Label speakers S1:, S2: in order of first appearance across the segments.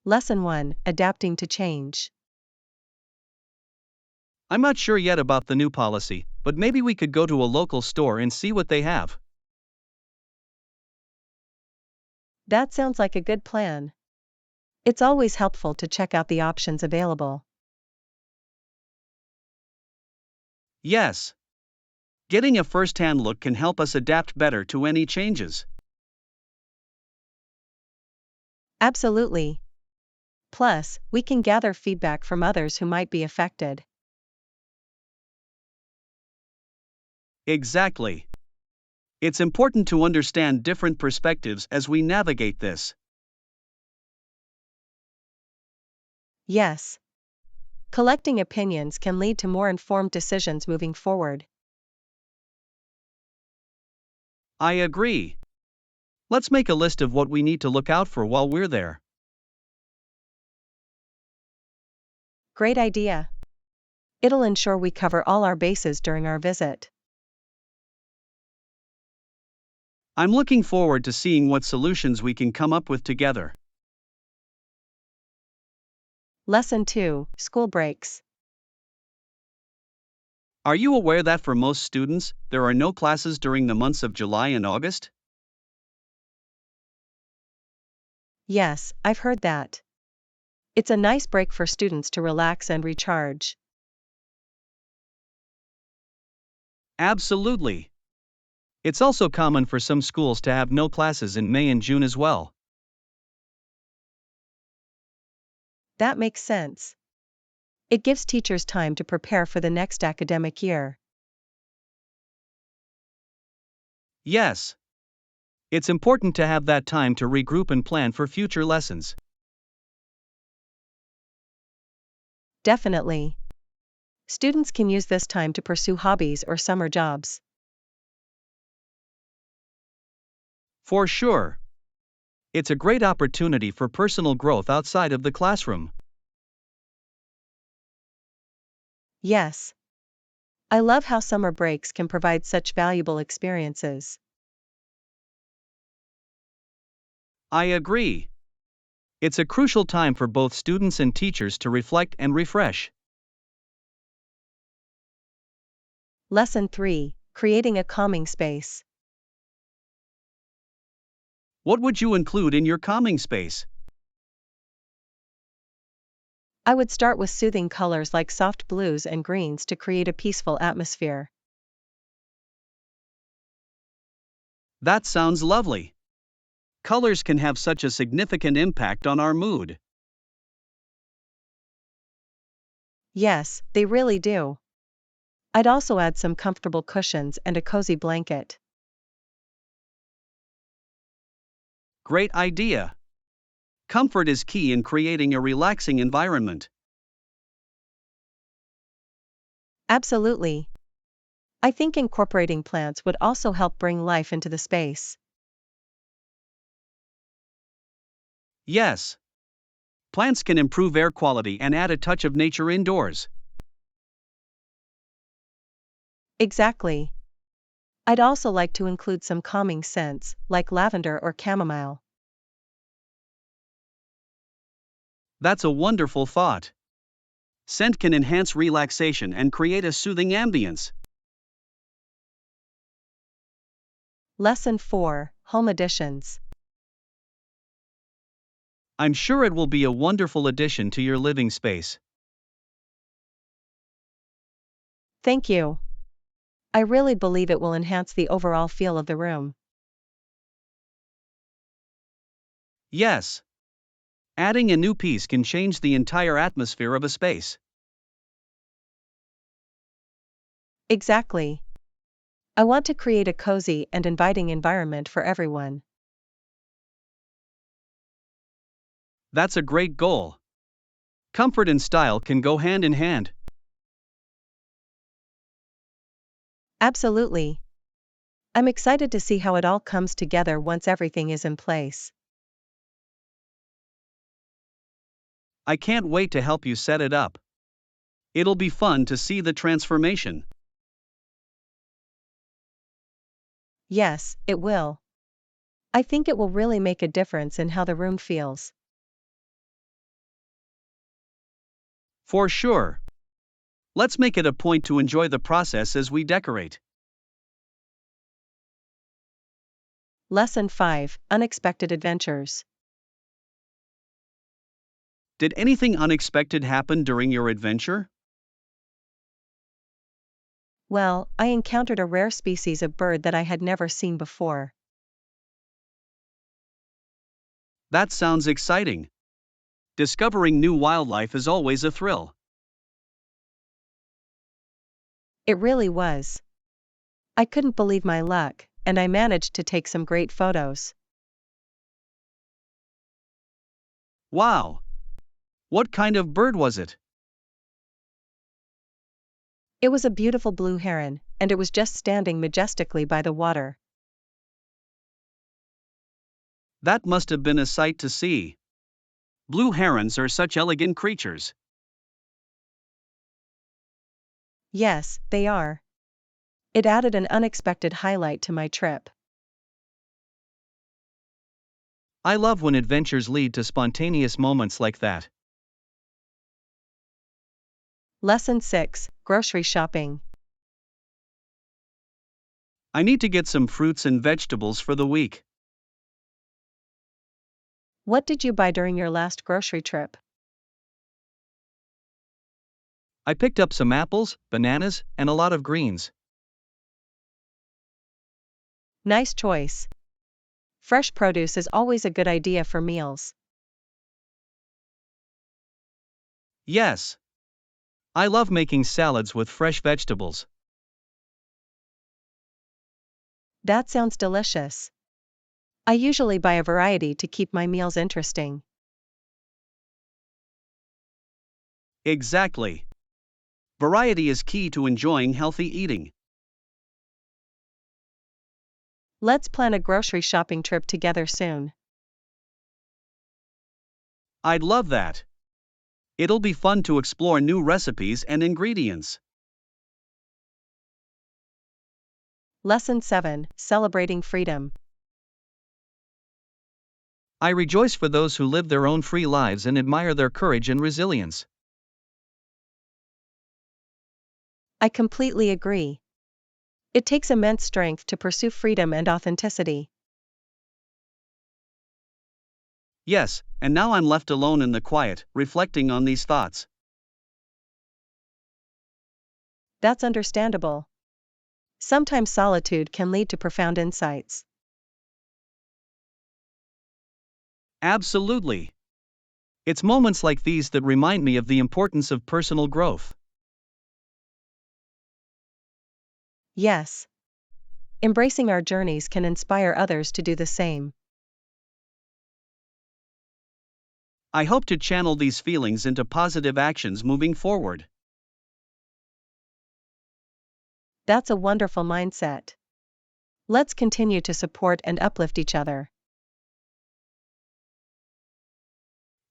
S1: Lesson 1: Adapting to Change.
S2: I'm not sure yet about the new policy, but maybe we could go to a local store and see what they have.
S1: That sounds like a good plan. It's always helpful to check out the options available.
S2: Yes. Getting a first-hand look can help us adapt better to any changes.
S1: Absolutely. Plus, we can gather feedback from others who might be affected.
S2: Exactly. It's important to understand different perspectives as we navigate this.
S1: Yes. Collecting opinions can lead to more informed decisions moving forward.
S2: I agree. Let's make a list of what we need to look out for while we're there.
S1: Great idea. It'll ensure we cover all our bases during our visit.
S2: I'm looking forward to seeing what solutions we can come up with together.
S1: Lesson 2: School breaks.
S2: Are you aware that for most students, there are no classes during the months of July and August?
S1: Yes, I've heard that. It's a nice break for students to relax and recharge.
S2: Absolutely. It's also common for some schools to have no classes in May and June as well.
S1: That makes sense. It gives teachers time to prepare for the next academic year.
S2: Yes. It's important to have that time to regroup and plan for future lessons.
S1: Definitely. Students can use this time to pursue hobbies or summer jobs.
S2: For sure. It's a great opportunity for personal growth outside of the classroom.
S1: Yes. I love how summer breaks can provide such valuable experiences.
S2: I agree. It's a crucial time for both students and teachers to reflect and refresh.
S1: Lesson 3: Creating a calming space.
S2: What would you include in your calming space?
S1: I would start with soothing colors like soft blues and greens to create a peaceful atmosphere.
S2: That sounds lovely. Colors can have such a significant impact on our mood.
S1: Yes, they really do. I'd also add some comfortable cushions and a cozy blanket.
S2: Great idea. Comfort is key in creating a relaxing environment.
S1: Absolutely. I think incorporating plants would also help bring life into the space.
S2: Yes. Plants can improve air quality and add a touch of nature indoors.
S1: Exactly. I'd also like to include some calming scents, like lavender or chamomile.
S2: That's a wonderful thought. Scent can enhance relaxation and create a soothing ambience.
S1: Lesson 4: Home additions.
S2: I'm sure it will be a wonderful addition to your living space.
S1: Thank you. I really believe it will enhance the overall feel of the room.
S2: Yes. Adding a new piece can change the entire atmosphere of a space.
S1: Exactly. I want to create a cozy and inviting environment for everyone.
S2: That's a great goal. Comfort and style can go hand in hand.
S1: Absolutely. I'm excited to see how it all comes together once everything is in place.
S2: I can't wait to help you set it up. It'll be fun to see the transformation.
S1: Yes, it will. I think it will really make a difference in how the room feels.
S2: For sure. Let's make it a point to enjoy the process as we decorate.
S1: Lesson 5, Unexpected Adventures.
S2: Did anything unexpected happen during your adventure?
S1: Well, I encountered a rare species of bird that I had never seen before.
S2: That sounds exciting. Discovering new wildlife is always a thrill.
S1: It really was. I couldn't believe my luck, and I managed to take some great photos.
S2: Wow! What kind of bird was it?
S1: It was a beautiful blue heron, and it was just standing majestically by the water.
S2: That must have been a sight to see. Blue herons are such elegant creatures.
S1: Yes, they are. It added an unexpected highlight to my trip.
S2: I love when adventures lead to spontaneous moments like that.
S1: Lesson 6, Grocery Shopping.
S2: I need to get some fruits and vegetables for the week.
S1: What did you buy during your last grocery trip?
S2: I picked up some apples, bananas, and a lot of greens.
S1: Nice choice. Fresh produce is always a good idea for meals.
S2: Yes. I love making salads with fresh vegetables.
S1: That sounds delicious. I usually buy a variety to keep my meals interesting.
S2: Exactly. Variety is key to enjoying healthy eating.
S1: Let's plan a grocery shopping trip together soon.
S2: I'd love that. It'll be fun to explore new recipes and ingredients.
S1: Lesson 7, Celebrating Freedom.
S2: I rejoice for those who live their own free lives and admire their courage and resilience.
S1: I completely agree. It takes immense strength to pursue freedom and authenticity.
S2: Yes, and now I'm left alone in the quiet, reflecting on these thoughts.
S1: That's understandable. Sometimes solitude can lead to profound insights.
S2: Absolutely. It's moments like these that remind me of the importance of personal growth.
S1: Yes. Embracing our journeys can inspire others to do the same.
S2: I hope to channel these feelings into positive actions moving forward.
S1: That's a wonderful mindset. Let's continue to support and uplift each other.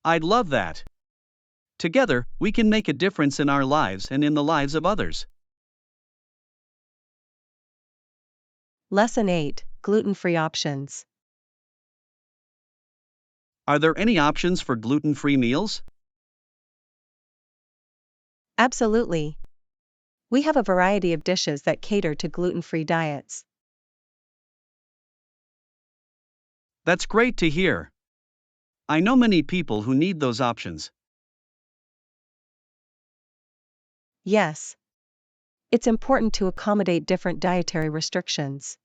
S2: I'd love that. Together, we can make a difference in our lives and in the lives of others.
S1: Lesson 8, Gluten-Free Options.
S2: Are there any options for gluten-free meals?
S1: Absolutely. We have a variety of dishes that cater to gluten-free diets.
S2: That's great to hear. I know many people who need those options.
S1: Yes. It's important to accommodate different dietary restrictions.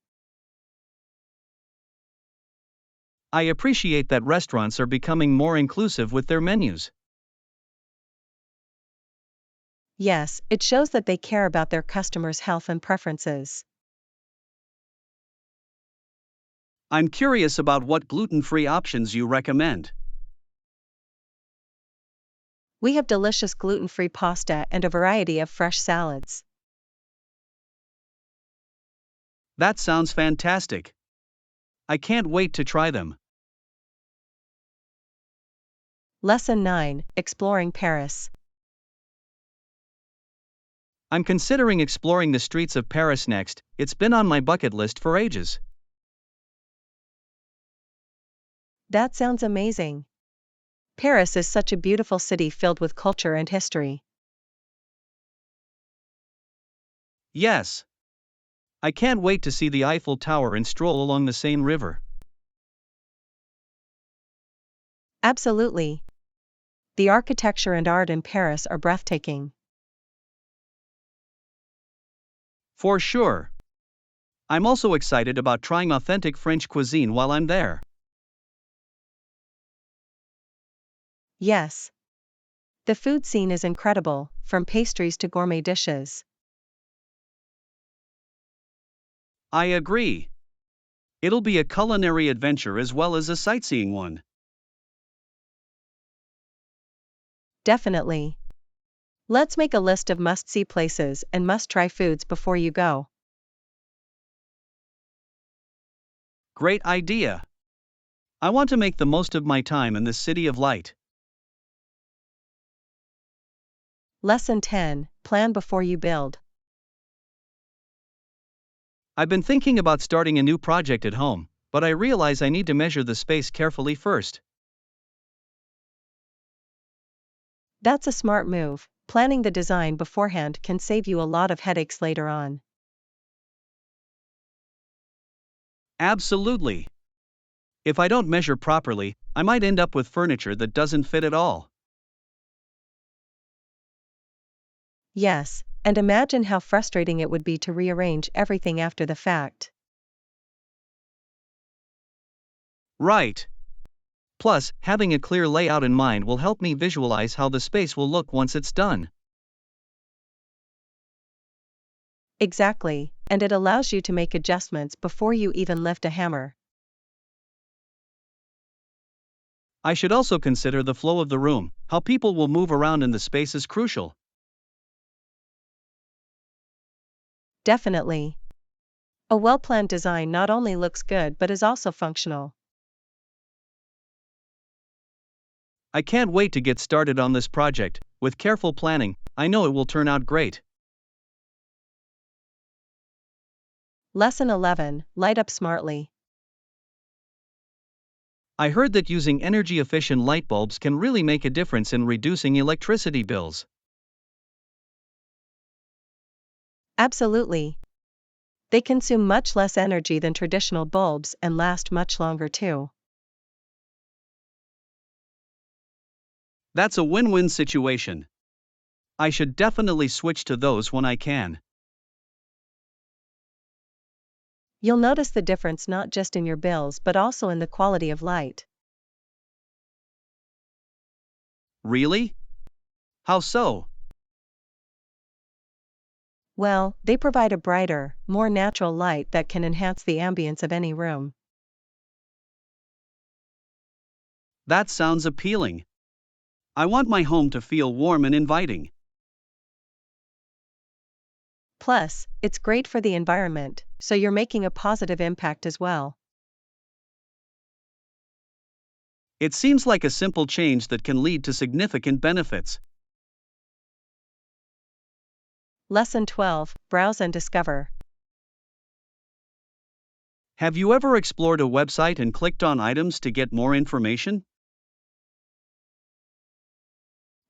S2: I appreciate that restaurants are becoming more inclusive with their menus.
S1: Yes, it shows that they care about their customers' health and preferences.
S2: I'm curious about what gluten-free options you recommend.
S1: We have delicious gluten-free pasta and a variety of fresh salads.
S2: That sounds fantastic. I can't wait to try them.
S1: Lesson 9, Exploring Paris.
S2: I'm considering exploring the streets of Paris next. It's been on my bucket list for ages.
S1: That sounds amazing. Paris is such a beautiful city filled with culture and history.
S2: Yes, I can't wait to see the Eiffel Tower and stroll along the Seine River.
S1: Absolutely. The architecture and art in Paris are breathtaking.
S2: For sure. I'm also excited about trying authentic French cuisine while I'm there.
S1: Yes. The food scene is incredible, from pastries to gourmet dishes.
S2: I agree. It'll be a culinary adventure as well as a sightseeing one.
S1: Definitely. Let's make a list of must-see places and must-try foods before you go.
S2: Great idea. I want to make the most of my time in the City of Light.
S1: Lesson 10: Plan before you build.
S2: I've been thinking about starting a new project at home, but I realize I need to measure the space carefully first.
S1: That's a smart move. Planning the design beforehand can save you a lot of headaches later on.
S2: Absolutely. If I don't measure properly, I might end up with furniture that doesn't fit at all.
S1: Yes, and imagine how frustrating it would be to rearrange everything after the fact.
S2: Right. Plus, having a clear layout in mind will help me visualize how the space will look once it's done.
S1: Exactly, and it allows you to make adjustments before you even lift a hammer.
S2: I should also consider the flow of the room. How people will move around in the space is crucial.
S1: Definitely. A well-planned design not only looks good but is also functional.
S2: I can't wait to get started on this project. With careful planning, I know it will turn out great.
S1: Lesson 11: Light up smartly.
S2: I heard that using energy efficient light bulbs can really make a difference in reducing electricity bills.
S1: Absolutely. They consume much less energy than traditional bulbs and last much longer too.
S2: That's a win win situation. I should definitely switch to those when I can.
S1: You'll notice the difference not just in your bills but also in the quality of light.
S2: Really? How so?
S1: Well, they provide a brighter, more natural light that can enhance the ambience of any room.
S2: That sounds appealing. I want my home to feel warm and inviting.
S1: Plus, it's great for the environment, so you're making a positive impact as well.
S2: It seems like a simple change that can lead to significant benefits.
S1: Lesson 12: Browse and discover.
S2: Have you ever explored a website and clicked on items to get more information?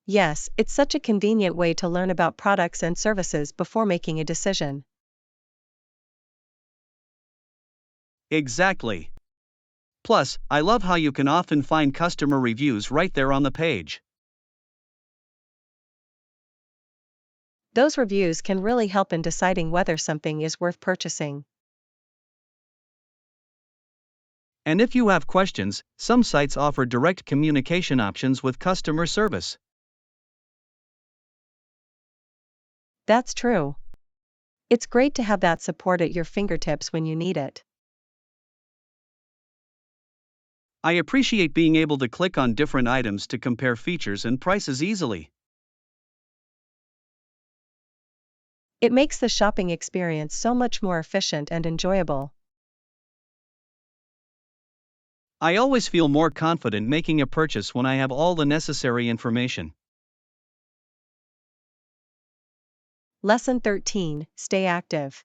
S1: Yes, it's such a convenient way to learn about products and services before making a decision.
S2: Exactly. Plus, I love how you can often find customer reviews right there on the page.
S1: Those reviews can really help in deciding whether something is worth purchasing.
S2: And if you have questions, some sites offer direct communication options with customer service.
S1: That's true. It's great to have that support at your fingertips when you need it.
S2: I appreciate being able to click on different items to compare features and prices easily.
S1: It makes the shopping experience so much more efficient and enjoyable.
S2: I always feel more confident making a purchase when I have all the necessary information.
S1: Lesson 13: Stay active.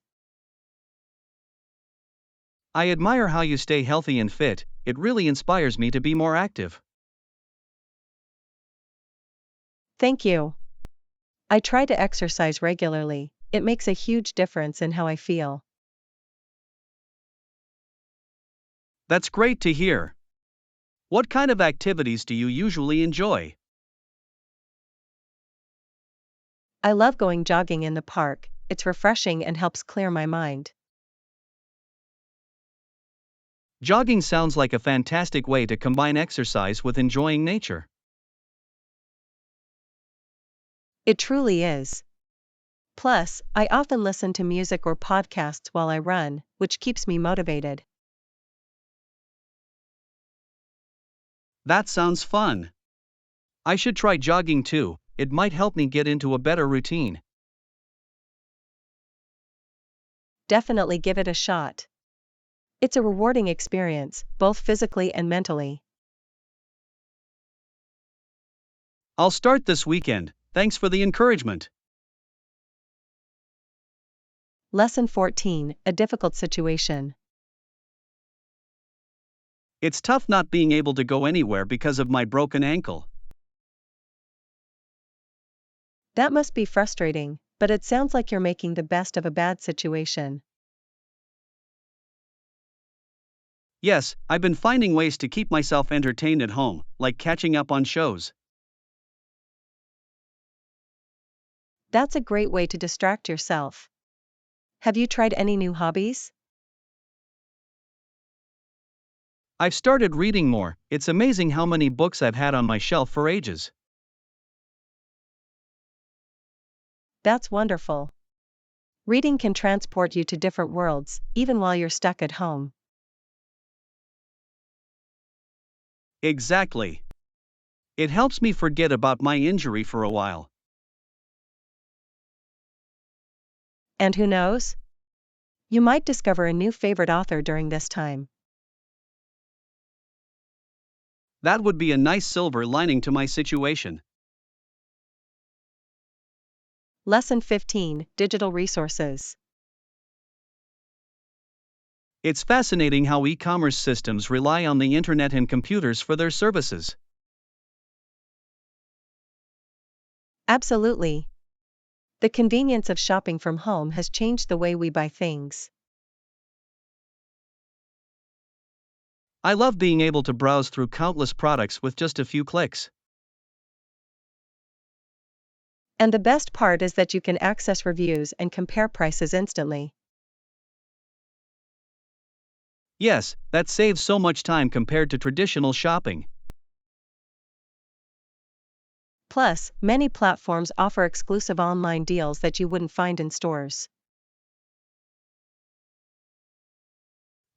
S2: I admire how you stay healthy and fit, it really inspires me to be more active.
S1: Thank you. I try to exercise regularly, it makes a huge difference in how I feel.
S2: That's great to hear. What kind of activities do you usually enjoy?
S1: I love going jogging in the park, it's refreshing and helps clear my mind.
S2: Jogging sounds like a fantastic way to combine exercise with enjoying nature.
S1: It truly is. Plus, I often listen to music or podcasts while I run, which keeps me motivated.
S2: That sounds fun. I should try jogging too, it might help me get into a better routine.
S1: Definitely give it a shot. It's a rewarding experience, both physically and mentally.
S2: I'll start this weekend, thanks for the encouragement.
S1: Lesson 14, a difficult situation.
S2: It's tough not being able to go anywhere because of my broken ankle.
S1: That must be frustrating, but it sounds like you're making the best of a bad situation.
S2: Yes, I've been finding ways to keep myself entertained at home, like catching up on shows.
S1: That's a great way to distract yourself. Have you tried any new hobbies?
S2: I've started reading more, it's amazing how many books I've had on my shelf for ages.
S1: That's wonderful. Reading can transport you to different worlds, even while you're stuck at home.
S2: Exactly. It helps me forget about my injury for a while.
S1: And who knows? You might discover a new favorite author during this time.
S2: That would be a nice silver lining to my situation.
S1: Lesson 15, digital resources.
S2: It's fascinating how e commerce systems rely on the internet and computers for their services.
S1: Absolutely. The convenience of shopping from home has changed the way we buy things.
S2: I love being able to browse through countless products with just a few clicks.
S1: And the best part is that you can access reviews and compare prices instantly.
S2: Yes, that saves so much time compared to traditional shopping.
S1: Plus, many platforms offer exclusive online deals that you wouldn't find in stores.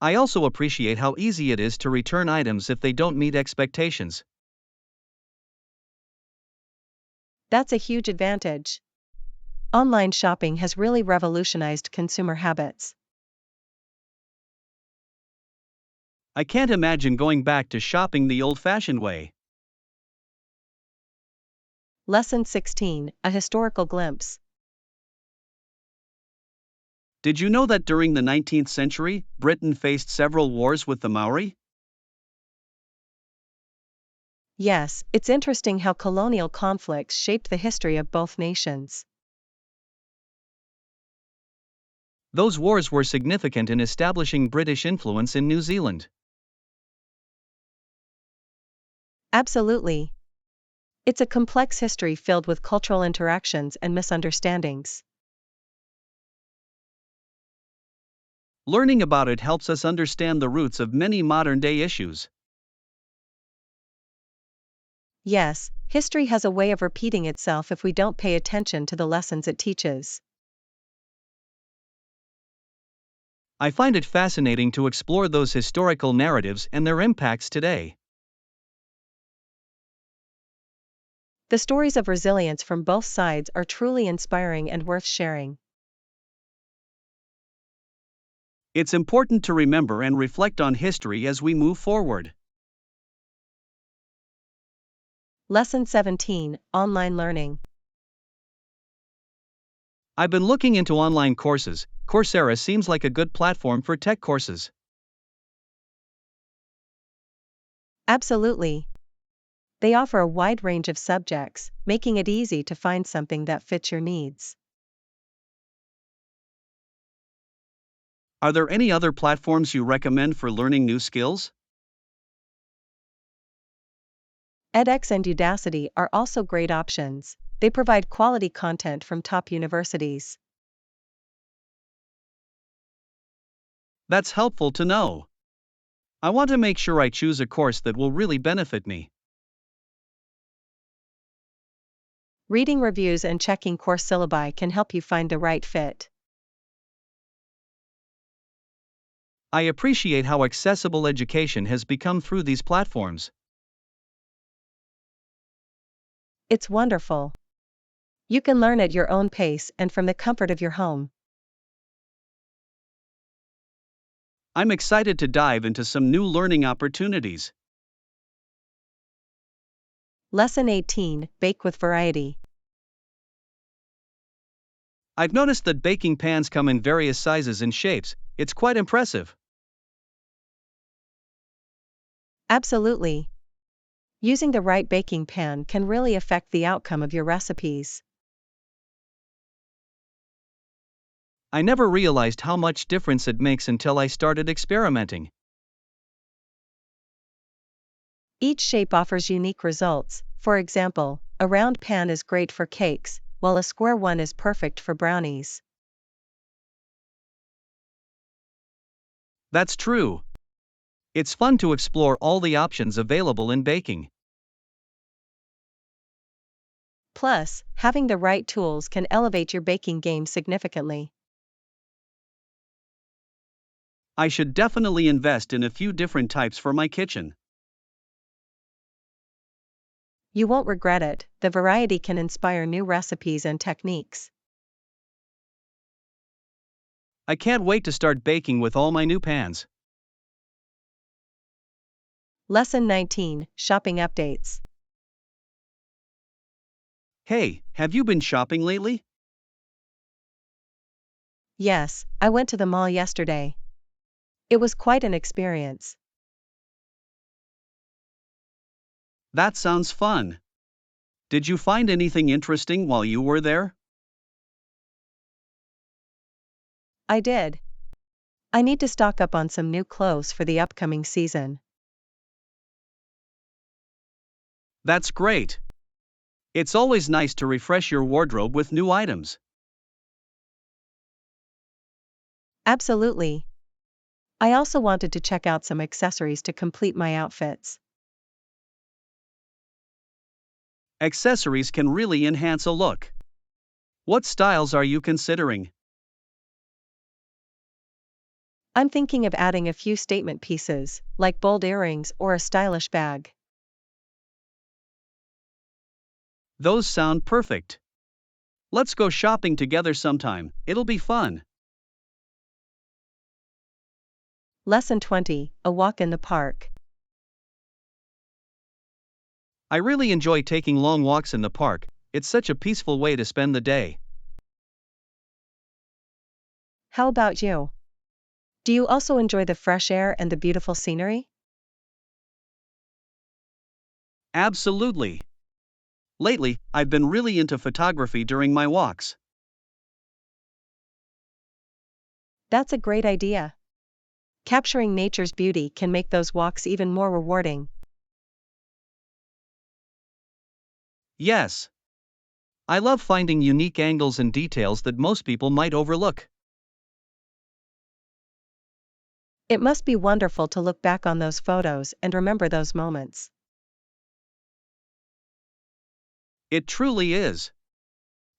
S2: I also appreciate how easy it is to return items if they don't meet expectations.
S1: That's a huge advantage. Online shopping has really revolutionized consumer habits.
S2: I can't imagine going back to shopping the old fashioned way.
S1: Lesson 16, a historical glimpse.
S2: Did you know that during the 19th century, Britain faced several wars with the Maori?
S1: Yes, it's interesting how colonial conflicts shaped the history of both nations.
S2: Those wars were significant in establishing British influence in New Zealand.
S1: Absolutely. It's a complex history filled with cultural interactions and misunderstandings.
S2: Learning about it helps us understand the roots of many modern day issues.
S1: Yes, history has a way of repeating itself if we don't pay attention to the lessons it teaches.
S2: I find it fascinating to explore those historical narratives and their impacts today.
S1: The stories of resilience from both sides are truly inspiring and worth sharing.
S2: It's important to remember and reflect on history as we move forward.
S1: Lesson 17, online learning.
S2: I've been looking into online courses. Coursera seems like a good platform for tech courses.
S1: Absolutely. They offer a wide range of subjects, making it easy to find something that fits your needs.
S2: Are there any other platforms you recommend for learning new skills?
S1: edX and Udacity are also great options. They provide quality content from top universities.
S2: That's helpful to know. I want to make sure I choose a course that will really benefit me.
S1: Reading reviews and checking course syllabi can help you find the right fit.
S2: I appreciate how accessible education has become through these platforms.
S1: It's wonderful. You can learn at your own pace and from the comfort of your home.
S2: I'm excited to dive into some new learning opportunities.
S1: Lesson 18, Bake with Variety.
S2: I've noticed that baking pans come in various sizes and shapes. It's quite impressive.
S1: Absolutely. Using the right baking pan can really affect the outcome of your recipes.
S2: I never realized how much difference it makes until I started experimenting.
S1: Each shape offers unique results. For example, a round pan is great for cakes, while a square one is perfect for brownies.
S2: That's true. It's fun to explore all the options available in baking.
S1: Plus, having the right tools can elevate your baking game significantly.
S2: I should definitely invest in a few different types for my kitchen.
S1: You won't regret it, the variety can inspire new recipes and techniques.
S2: I can't wait to start baking with all my new pans.
S1: Lesson 19, Shopping Updates.
S2: Hey, have you been shopping lately?
S1: Yes, I went to the mall yesterday. It was quite an experience.
S2: That sounds fun. Did you find anything interesting while you were there?
S1: I did. I need to stock up on some new clothes for the upcoming season.
S2: That's great. It's always nice to refresh your wardrobe with new items.
S1: Absolutely. I also wanted to check out some accessories to complete my outfits.
S2: Accessories can really enhance a look. What styles are you considering?
S1: I'm thinking of adding a few statement pieces, like bold earrings or a stylish bag.
S2: Those sound perfect. Let's go shopping together sometime, it'll be fun.
S1: Lesson 20, A Walk in the Park.
S2: I really enjoy taking long walks in the park, it's such a peaceful way to spend the day.
S1: How about you? Do you also enjoy the fresh air and the beautiful scenery?
S2: Absolutely. Lately, I've been really into photography during my walks.
S1: That's a great idea. Capturing nature's beauty can make those walks even more rewarding.
S2: Yes. I love finding unique angles and details that most people might overlook.
S1: It must be wonderful to look back on those photos and remember those moments.
S2: It truly is.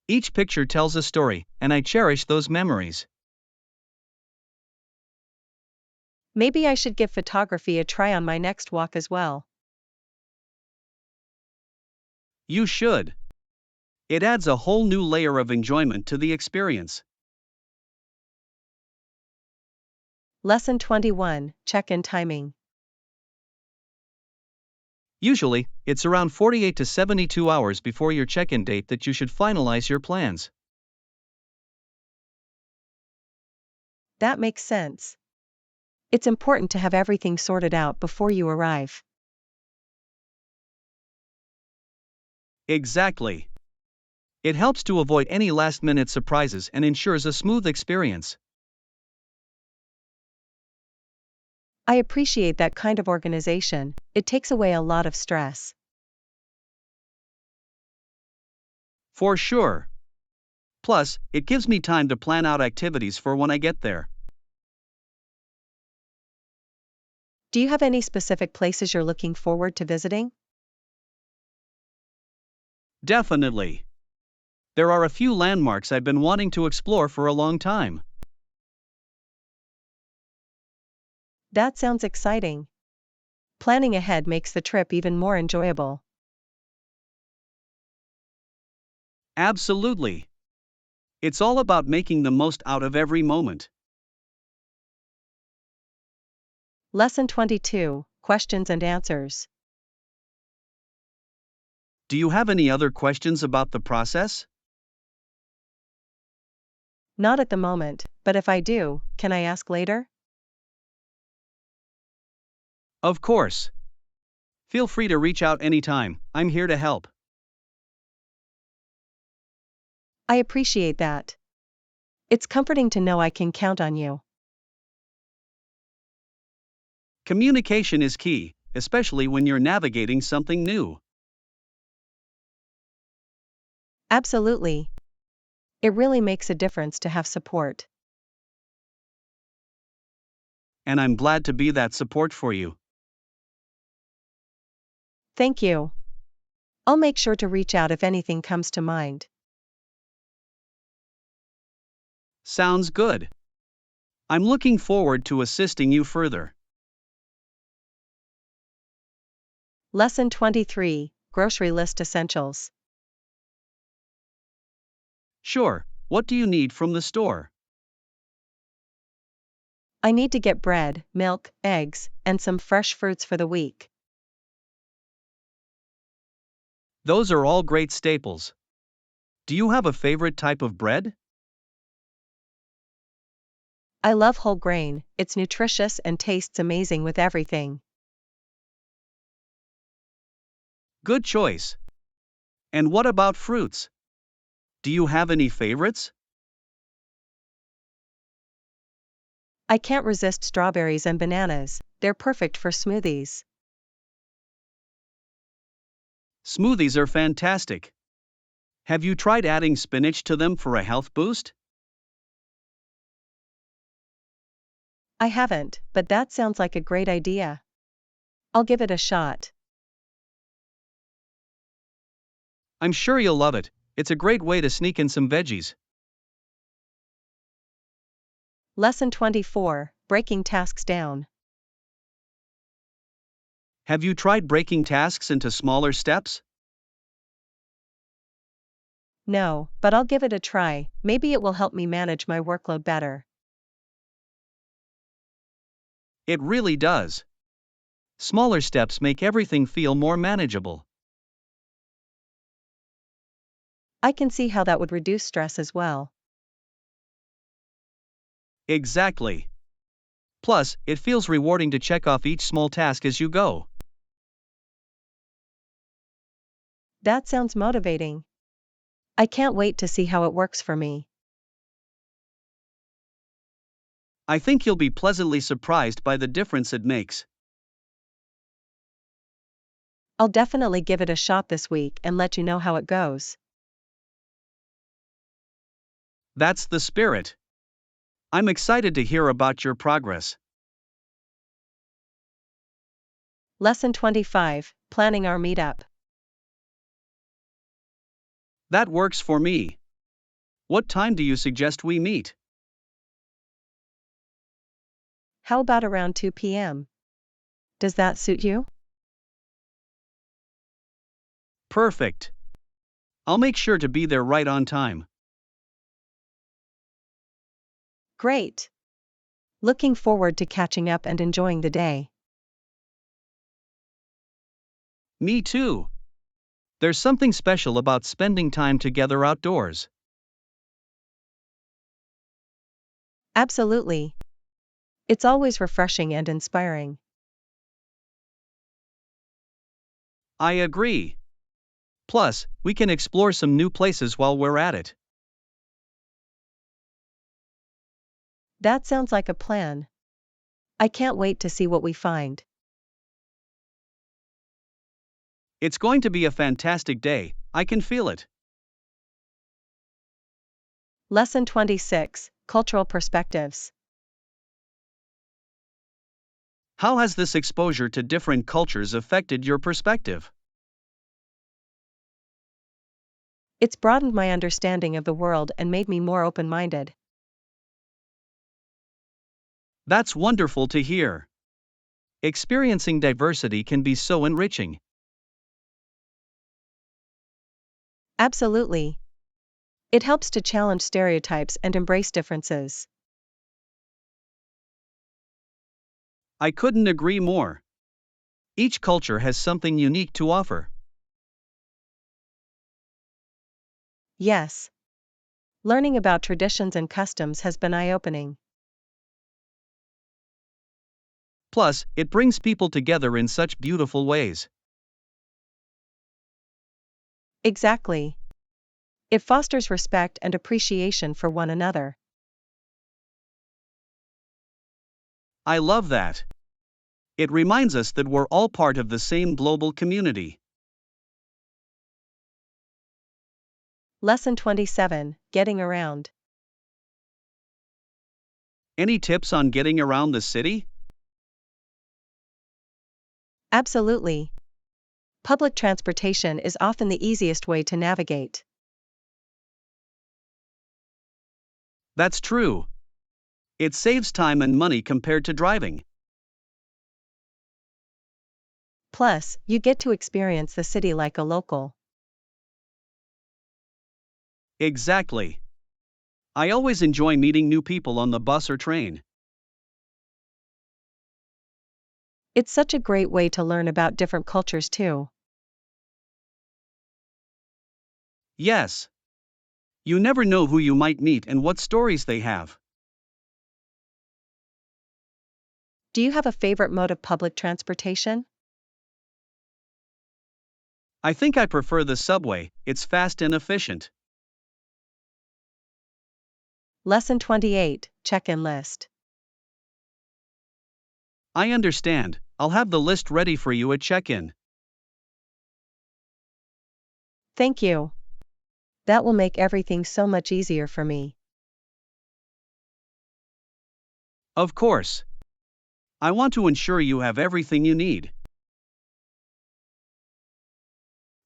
S2: Each picture tells a story, and I cherish those memories.
S1: Maybe I should give photography a try on my next walk as well.
S2: You should. It adds a whole new layer of enjoyment to the experience.
S1: Lesson 21, Check-in Timing.
S2: Usually, it's around 48 to 72 hours before your check-in date that you should finalize your plans.
S1: That makes sense. It's important to have everything sorted out before you arrive.
S2: Exactly. It helps to avoid any last-minute surprises and ensures a smooth experience.
S1: I appreciate that kind of organization, it takes away a lot of stress.
S2: For sure. Plus, it gives me time to plan out activities for when I get there.
S1: Do you have any specific places you're looking forward to visiting?
S2: Definitely. There are a few landmarks I've been wanting to explore for a long time.
S1: That sounds exciting. Planning ahead makes the trip even more enjoyable.
S2: Absolutely. It's all about making the most out of every moment.
S1: Lesson 22, Questions and Answers.
S2: Do you have any other questions about the process?
S1: Not at the moment, but if I do, can I ask later?
S2: Of course. Feel free to reach out anytime, I'm here to help.
S1: I appreciate that. It's comforting to know I can count on you.
S2: Communication is key, especially when you're navigating something new.
S1: Absolutely. It really makes a difference to have support.
S2: And I'm glad to be that support for you.
S1: Thank you. I'll make sure to reach out if anything comes to mind.
S2: Sounds good. I'm looking forward to assisting you further.
S1: Lesson 23, Grocery List Essentials.
S2: Sure, what do you need from the store?
S1: I need to get bread, milk, eggs, and some fresh fruits for the week.
S2: Those are all great staples. Do you have a favorite type of bread?
S1: I love whole grain, it's nutritious and tastes amazing with everything.
S2: Good choice. And what about fruits? Do you have any favorites?
S1: I can't resist strawberries and bananas, they're perfect for smoothies.
S2: Smoothies are fantastic. Have you tried adding spinach to them for a health boost?
S1: I haven't, but that sounds like a great idea. I'll give it a shot.
S2: I'm sure you'll love it. It's a great way to sneak in some veggies.
S1: Lesson 24, Breaking Tasks Down.
S2: Have you tried breaking tasks into smaller steps?
S1: No, but I'll give it a try, maybe it will help me manage my workload better.
S2: It really does. Smaller steps make everything feel more manageable.
S1: I can see how that would reduce stress as well.
S2: Exactly. Plus, it feels rewarding to check off each small task as you go.
S1: That sounds motivating. I can't wait to see how it works for me.
S2: I think you'll be pleasantly surprised by the difference it makes.
S1: I'll definitely give it a shot this week and let you know how it goes.
S2: That's the spirit. I'm excited to hear about your progress.
S1: Lesson 25, Planning Our Meetup.
S2: That works for me. What time do you suggest we meet?
S1: How about around 2 p.m.? Does that suit you?
S2: Perfect. I'll make sure to be there right on time.
S1: Great. Looking forward to catching up and enjoying the day.
S2: Me too. There's something special about spending time together outdoors.
S1: Absolutely. It's always refreshing and inspiring.
S2: I agree. Plus, we can explore some new places while we're at it.
S1: That sounds like a plan. I can't wait to see what we find.
S2: It's going to be a fantastic day, I can feel it.
S1: Lesson 26, Cultural Perspectives.
S2: How has this exposure to different cultures affected your perspective?
S1: It's broadened my understanding of the world and made me more open-minded.
S2: That's wonderful to hear. Experiencing diversity can be so enriching.
S1: Absolutely. It helps to challenge stereotypes and embrace differences.
S2: I couldn't agree more. Each culture has something unique to offer.
S1: Yes. Learning about traditions and customs has been eye-opening.
S2: Plus, it brings people together in such beautiful ways.
S1: Exactly. It fosters respect and appreciation for one another.
S2: I love that. It reminds us that we're all part of the same global community.
S1: Lesson 27, Getting Around.
S2: Any tips on getting around the city?
S1: Absolutely. Public transportation is often the easiest way to navigate.
S2: That's true. It saves time and money compared to driving.
S1: Plus, you get to experience the city like a local.
S2: Exactly. I always enjoy meeting new people on the bus or train.
S1: It's such a great way to learn about different cultures too.
S2: Yes. You never know who you might meet and what stories they have.
S1: Do you have a favorite mode of public transportation?
S2: I think I prefer the subway, it's fast and efficient.
S1: Lesson 28, Check-in List.
S2: I understand, I'll have the list ready for you at check in.
S1: Thank you. That will make everything so much easier for me.
S2: Of course. I want to ensure you have everything you need.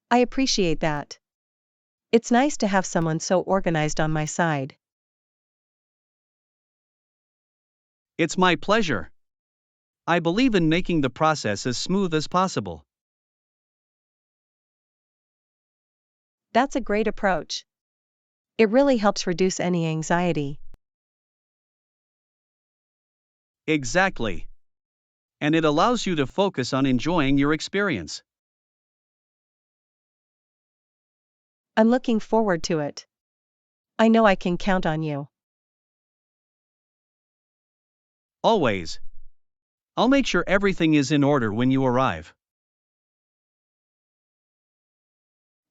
S1: I appreciate that. It's nice to have someone so organized on my side.
S2: It's my pleasure. I believe in making the process as smooth as possible.
S1: That's a great approach. It really helps reduce any anxiety.
S2: Exactly. And it allows you to focus on enjoying your experience.
S1: I'm looking forward to it. I know I can count on you.
S2: Always. I'll make sure everything is in order when you arrive.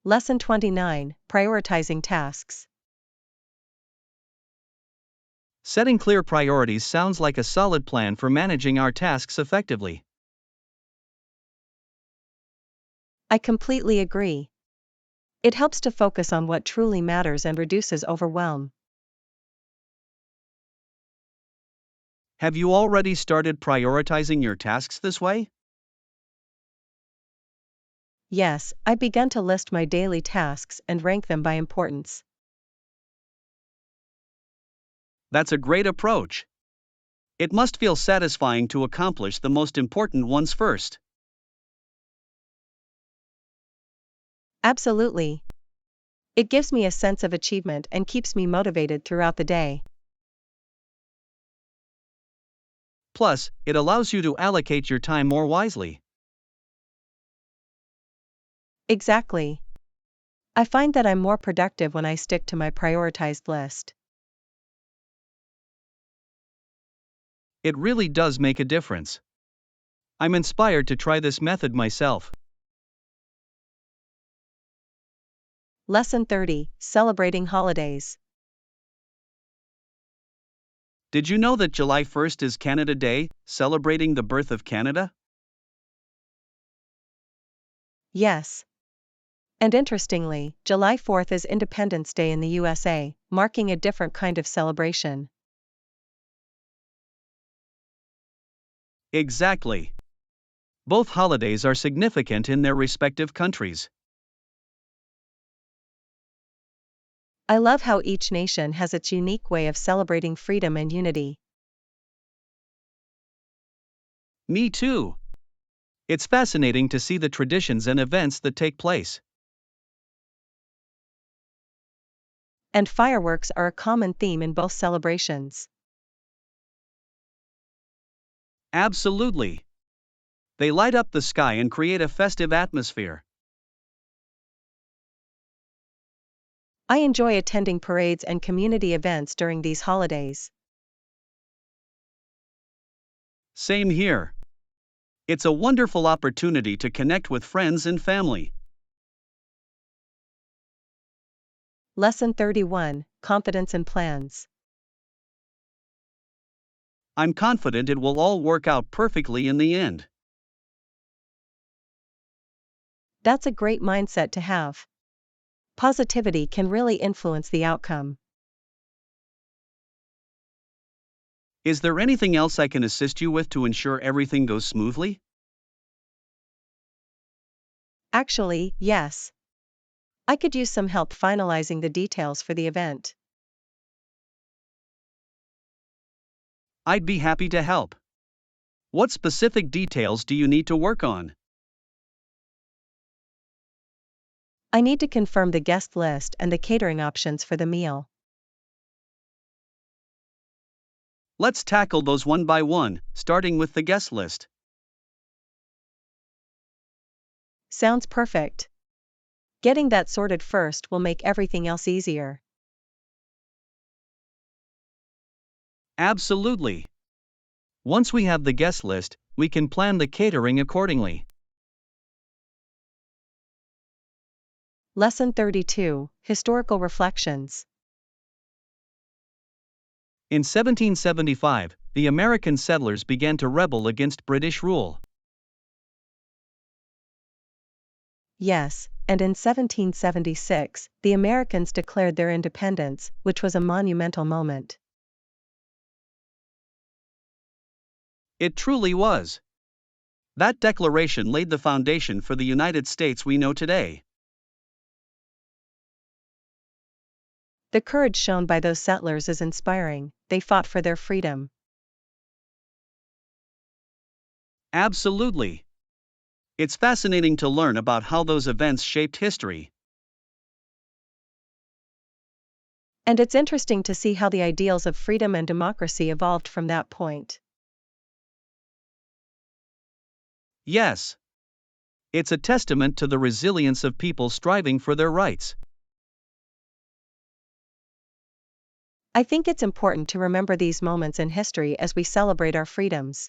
S1: Lesson 29, Prioritizing Tasks.
S2: Setting clear priorities sounds like a solid plan for managing our tasks effectively.
S1: I completely agree. It helps to focus on what truly matters and reduces overwhelm.
S2: Have you already started prioritizing your tasks this way?
S1: Yes, I've begun to list my daily tasks and rank them by importance.
S2: That's a great approach. It must feel satisfying to accomplish the most important ones first.
S1: Absolutely. It gives me a sense of achievement and keeps me motivated throughout the day.
S2: Plus, it allows you to allocate your time more wisely.
S1: Exactly. I find that I'm more productive when I stick to my prioritized list.
S2: It really does make a difference. I'm inspired to try this method myself.
S1: Lesson 30, Celebrating Holidays.
S2: Did you know that July 1st is Canada Day, celebrating the birth of Canada?
S1: Yes. And interestingly, July 4th is Independence Day in the USA, marking a different kind of celebration.
S2: Exactly. Both holidays are significant in their respective countries.
S1: I love how each nation has its unique way of celebrating freedom and unity.
S2: Me too. It's fascinating to see the traditions and events that take place.
S1: And fireworks are a common theme in both celebrations.
S2: Absolutely. They light up the sky and create a festive atmosphere.
S1: I enjoy attending parades and community events during these holidays.
S2: Same here. It's a wonderful opportunity to connect with friends and family.
S1: Lesson 31: Confidence and Plans.
S2: I'm confident it will all work out perfectly in the end.
S1: That's a great mindset to have. Positivity can really influence the outcome.
S2: Is there anything else I can assist you with to ensure everything goes smoothly?
S1: Actually, yes. I could use some help finalizing the details for the event.
S2: I'd be happy to help. What specific details do you need to work on?
S1: I need to confirm the guest list and the catering options for the meal.
S2: Let's tackle those one by one, starting with the guest list.
S1: Sounds perfect. Getting that sorted first will make everything else easier.
S2: Absolutely. Once we have the guest list, we can plan the catering accordingly.
S1: Lesson 32: Historical Reflections.
S2: In 1775, the American settlers began to rebel against British rule.
S1: Yes, and in 1776, the Americans declared their independence, which was a monumental moment.
S2: It truly was. That declaration laid the foundation for the United States we know today.
S1: The courage shown by those settlers is inspiring. They fought for their freedom.
S2: Absolutely. It's fascinating to learn about how those events shaped history.
S1: And it's interesting to see how the ideals of freedom and democracy evolved from that point.
S2: Yes. It's a testament to the resilience of people striving for their rights.
S1: I think it's important to remember these moments in history as we celebrate our freedoms.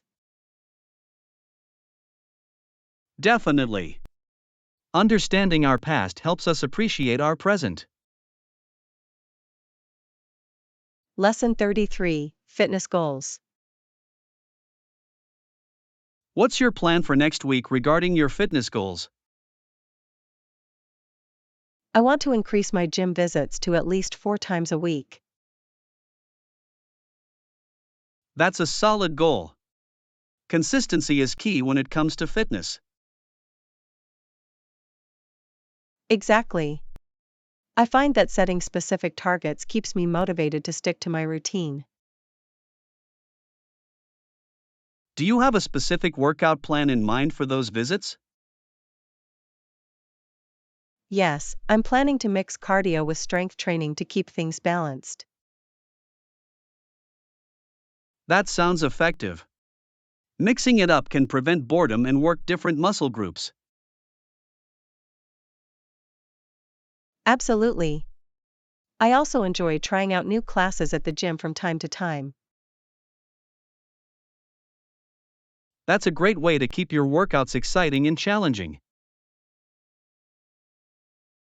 S2: Definitely. Understanding our past helps us appreciate our present.
S1: Lesson 33: Fitness Goals.
S2: What's your plan for next week regarding your fitness goals?
S1: I want to increase my gym visits to at least 4 times a week.
S2: That's a solid goal. Consistency is key when it comes to fitness.
S1: Exactly. I find that setting specific targets keeps me motivated to stick to my routine.
S2: Do you have a specific workout plan in mind for those visits?
S1: Yes, I'm planning to mix cardio with strength training to keep things balanced.
S2: That sounds effective. Mixing it up can prevent boredom and work different muscle groups.
S1: Absolutely. I also enjoy trying out new classes at the gym from time to time.
S2: That's a great way to keep your workouts exciting and challenging.